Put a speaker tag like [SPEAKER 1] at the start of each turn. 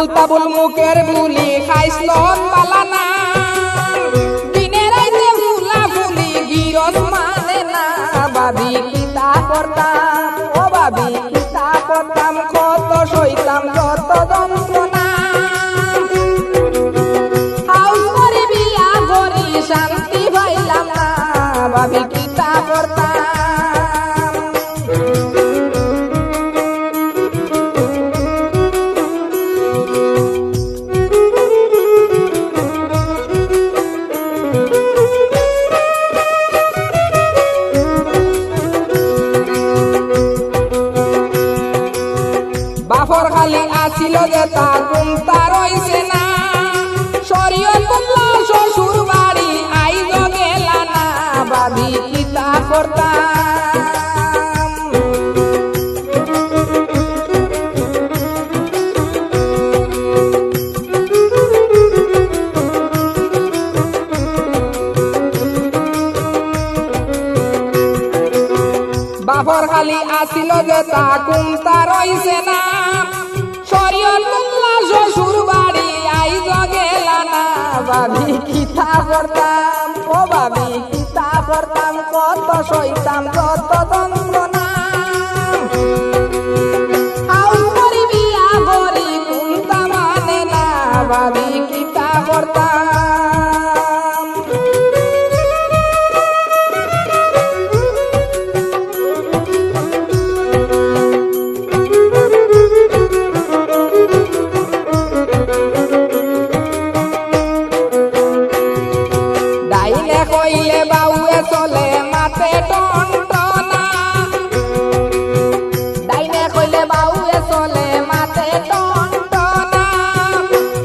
[SPEAKER 1] আবুল তাবুল মুখের বুলি খাইস লন বালানা দিনে রাইতে ফুলা ফুলি গিরস মানে না ভাবি কিতা করতাম ও ভাবি কিতা করতাম কত সইতাম যত যন্ত্রণা হাউস করে বিয়া করি শান্তি পাইলাম না ভাবি কিতা করতাম বাফর খালি আসিল যে তা গুমতা রইছে না শরীয়ত বদলা শ্বশুর বাড়ি আইজ গেলা না ভাবি কিতা করতাম বাফর খালি আসিল যে তা গুমতা রইছে না শরীয়ত বদলা শ্বশুর বাড়ি আইজ গেলা না ভাবি কিতা করতাম ও ভাবি কিতা করতাম কত সইতাম যত যন্ত্রণা হাউস করি বিয়া করি গুমতা মানে না ভাবি কিতা করতাম কইলে বাউয়ে চলে